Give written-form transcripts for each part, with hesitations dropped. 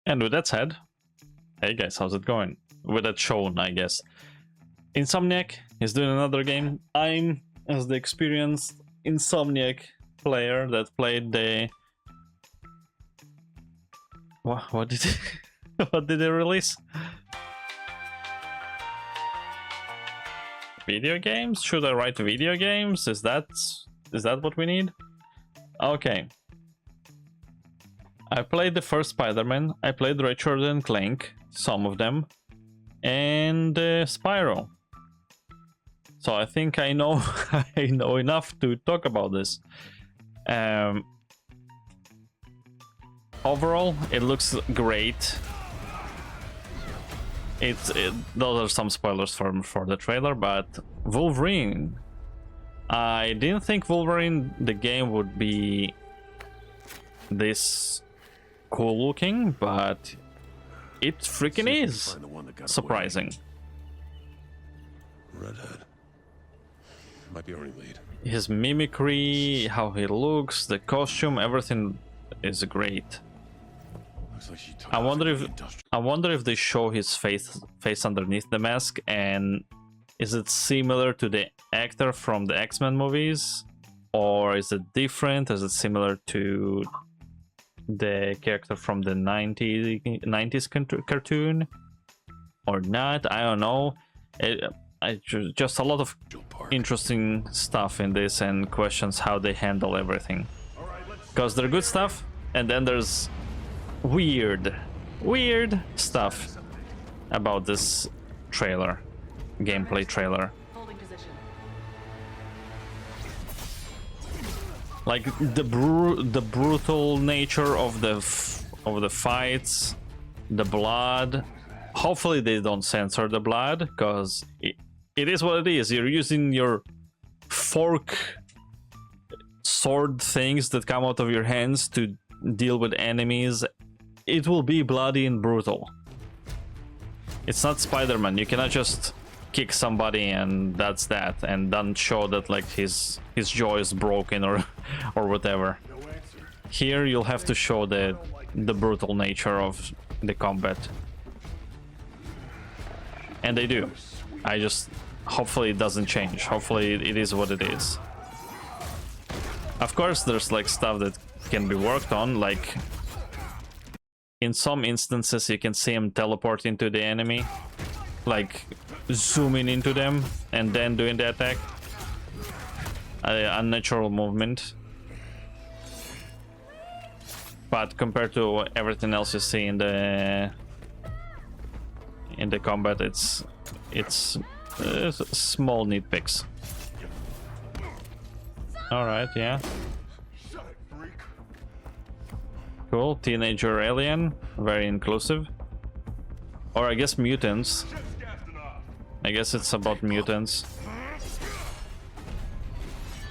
And with that said, hey guys, how's it going? With that shown, I guess. Insomniac is doing another game. I'm, as the experienced Insomniac player that played the... What did it... what did they release? Video games? Should I write video games? Is that what we need? Okay. I played the first Spider-Man, I played Ratchet and Clank, some of them, and Spyro. So I think I know I know enough to talk about this. Overall, it looks great. Those are some spoilers for the trailer, but Wolverine. I didn't think Wolverine the game would be this cool looking, but it freaking is surprising. Redhead might be our lead. His mimicry, how he looks, the costume, everything is great. Looks like she took I wonder if they show his face underneath the mask, and is it similar to the actor from the X-Men movies, or is it different? Is it similar to the character from the 90s cartoon or not? I don't know. Just a lot of interesting stuff in this, and questions how they handle everything, because they're good stuff and then there's weird stuff about this gameplay trailer. Like the brutal nature of the fights, the blood. Hopefully they don't censor the blood, because it is what it is. You're using your fork sword things that come out of your hands to deal with enemies. It will be bloody and brutal. It's not Spider-Man. You cannot just kick somebody and that's that, and don't show that like his jaw is broken or whatever. Here you'll have to show the brutal nature of the combat, and they do. Hopefully it doesn't change. Hopefully it is what it is. Of course there's like stuff that can be worked on, like in some instances you can see him teleport into the enemy, like zooming into them and then doing the attack. Unnatural movement, but compared to everything else you see in the combat, it's small nitpicks. All right, yeah, cool. Teenager alien, very inclusive. Or I guess mutants. I guess it's about mutants.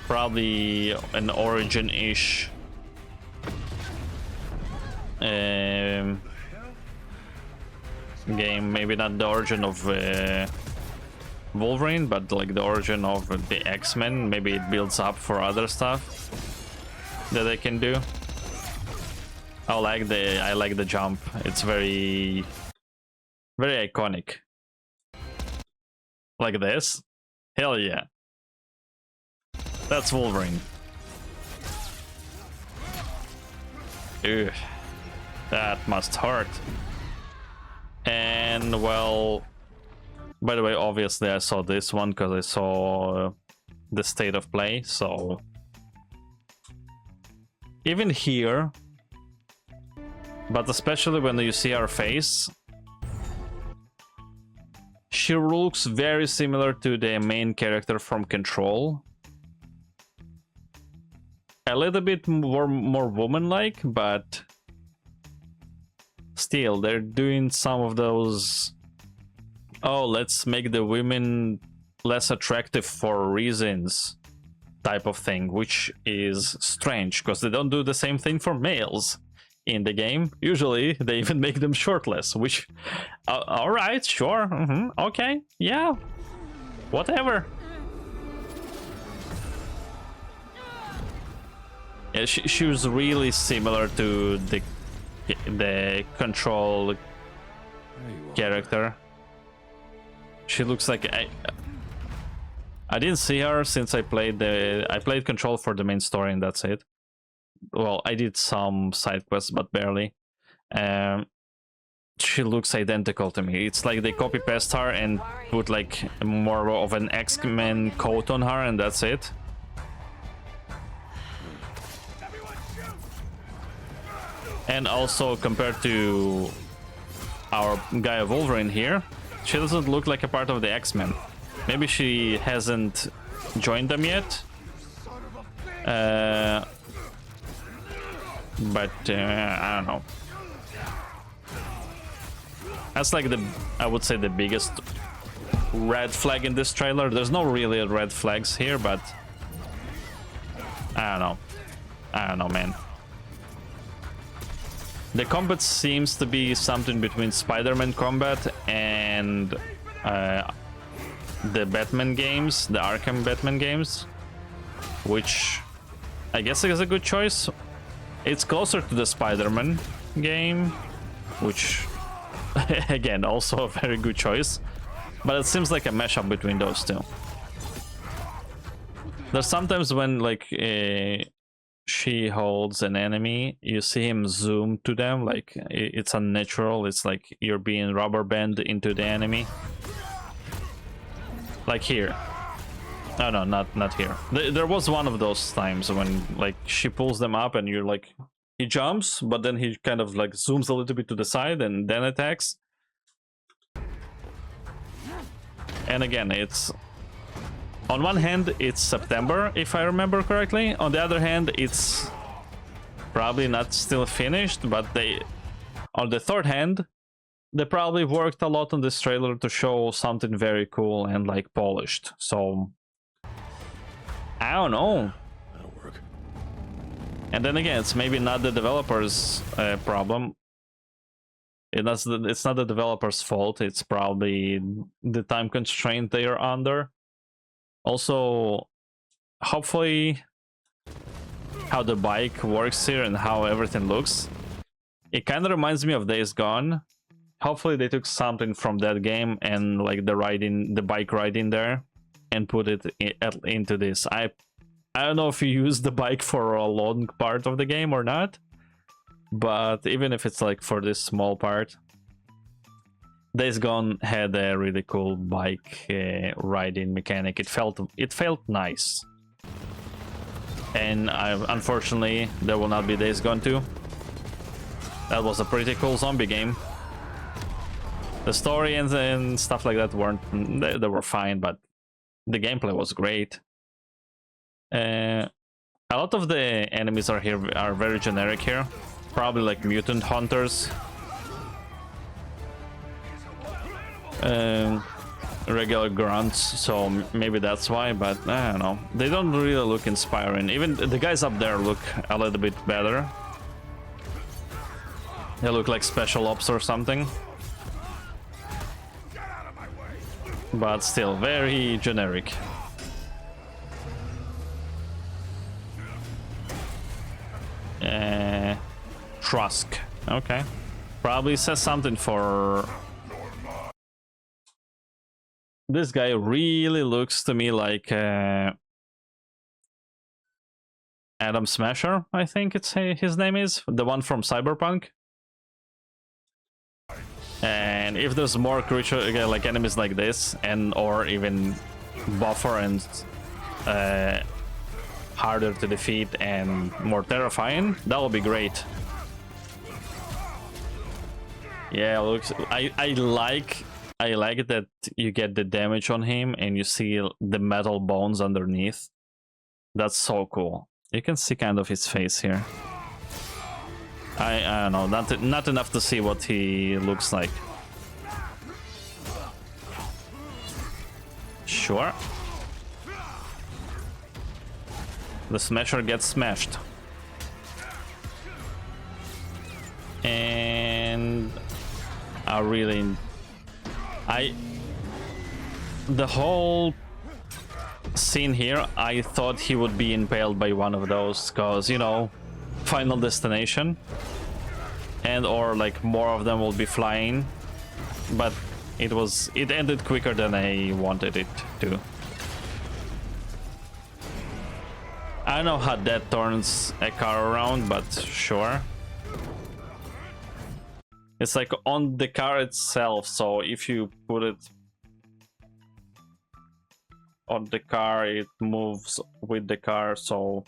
Probably an origin-ish game. Maybe not the origin of Wolverine, but like the origin of the X-Men. Maybe it builds up for other stuff that they can do. I like the jump. It's very iconic. Like this. Hell yeah. That's Wolverine. Ugh, that must hurt. And well, by the way, obviously I saw this one because I saw the state of play. So even here, but especially when you see her face, she looks very similar to the main character from Control. A little bit more woman-like, but still, they're doing some of those, oh, let's make the women less attractive for reasons type of thing, which is strange, because they don't do the same thing for males in the game. Usually, they even make them shirtless, which, all right, sure, okay, yeah, whatever. Yeah, she was really similar to the the control There you are. character. She looks like I didn't see her since I played Control for the main story, and that's it. Well, I did some side quests, but barely. She looks identical to me. It's like they copy paste her and put like more of an X-Men coat on her, and that's it. And also compared to our guy Wolverine here, she doesn't look like a part of the X-Men. Maybe she hasn't joined them yet. But I don't know. That's like I would say the biggest red flag in this trailer. There's no really red flags here, but I don't know, man. The combat seems to be something between Spider-Man combat and the Batman games, the Arkham Batman games, which I guess is a good choice. It's closer to the Spider-Man game, which again, also a very good choice, but it seems like a mashup between those two. There's sometimes when like she holds an enemy, you see him zoom to them, like it's unnatural. It's like you're being rubber band into the enemy. Like here. Oh no, not here. There was one of those times when like she pulls them up and you're like, he jumps, but then he kind of like zooms a little bit to the side and then attacks. And again, it's on one hand it's September, if I remember correctly. On the other hand, it's probably not still finished, but on the third hand, they probably worked a lot on this trailer to show something very cool and like polished. So I don't know. That'll work. And then again, it's maybe not the developer's problem. It's not the developer's fault. It's probably the time constraint they are under. Also, hopefully, how the bike works here and how everything looks, it kind of reminds me of Days Gone. Hopefully, they took something from that game and like the bike riding there, and put it into this. I don't know if you use the bike for a long part of the game or not, but even if it's like for this small part, Days Gone had a really cool bike riding mechanic. It felt nice. And unfortunately, there will not be Days Gone 2. That was a pretty cool zombie game. The story and stuff like that they were fine, but the gameplay was great. A lot of the enemies are very generic here. Probably like mutant hunters. Regular grunts, so maybe that's why, but I don't know. They don't really look inspiring. Even the guys up there look a little bit better. They look like special ops or something. But still, very generic. Trusk. Okay. Probably says something for... This guy really looks to me like Adam Smasher, I think his name is. The one from Cyberpunk. And if there's more creature, like enemies like this, or even buffer and harder to defeat and more terrifying, that would be great. Yeah, looks. I like that you get the damage on him and you see the metal bones underneath. That's so cool. You can see kind of his face here. I don't know, not enough to see what he looks like. Sure. The Smasher gets smashed. And the whole scene here, I thought he would be impaled by one of those, because, you know, Final Destination. and or like more of them will be flying, but it ended quicker than I wanted it to. I don't know how that turns a car around, but sure. It's like on the car itself, so if you put it on the car, it moves with the car, so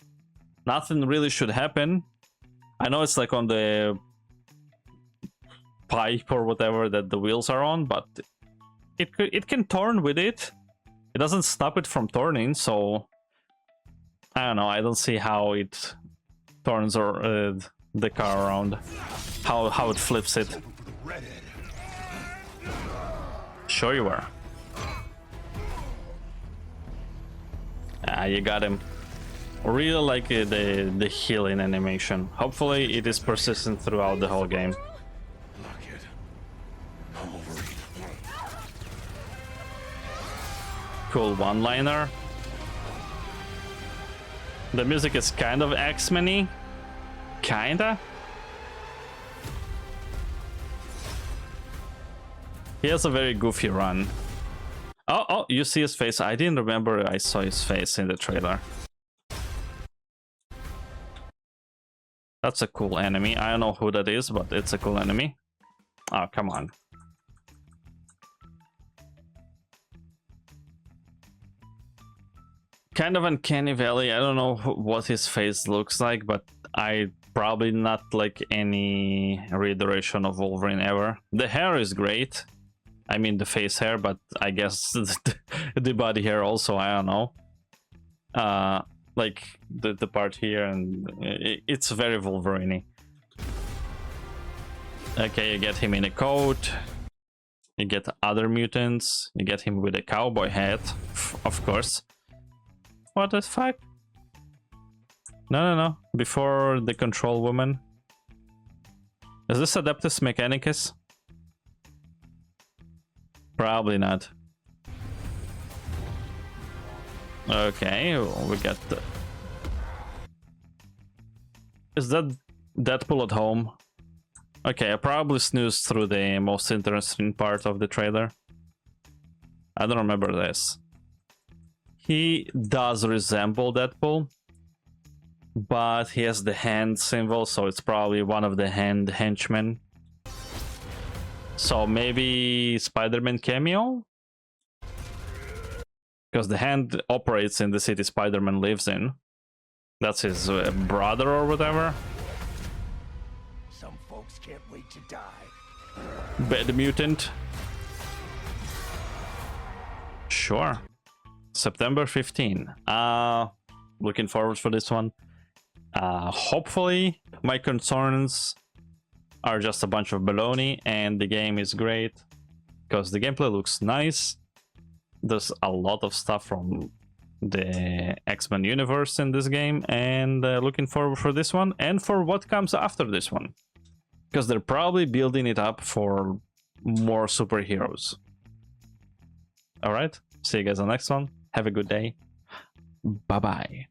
nothing really should happen. I know it's like on the pipe or whatever that the wheels are on, but it can turn with it. It doesn't stop it from turning, so I don't know. I don't see how it turns or the car around, how it flips it. Sure you are. Ah, you got him. Really like the healing animation. Hopefully it is persistent throughout the whole game. Lock it. I'm Wolverine. Cool one-liner. The music is kind of X-Men-y. Kinda. He has a very goofy run. Oh, you see his face. I didn't remember I saw his face in the trailer. That's a cool enemy. I don't know who that is, but it's a cool enemy. Oh, come on. Kind of uncanny valley. I don't know what his face looks like, but I probably not like any reiteration of Wolverine ever. The hair is great. I mean the face hair, but I guess the body hair also, I don't know. Like the part here, and it's very Wolverine-y. Okay, you get him in a coat. You get other mutants. You get him with a cowboy hat, of course. What the fuck? No. Before the control woman. Is this Adeptus Mechanicus? Probably not. Okay, we got the... Is that Deadpool at home? Okay, I probably snoozed through the most interesting part of the trailer. I don't remember this. He does resemble Deadpool, but he has the hand symbol, so it's probably one of the hand henchmen. So maybe Spider-Man cameo? Because the hand operates in the city Spider-Man lives in. That's his brother or whatever. Some folks can't wait to die. Bad mutant. Sure. September 15. Looking forward for this one. Hopefully my concerns are just a bunch of baloney and the game is great, because the gameplay looks nice. There's a lot of stuff from the X-Men universe in this game, and looking forward for this one and for what comes after this one, because they're probably building it up for more superheroes. All right, see you guys on the next one. Have a good day. Bye bye.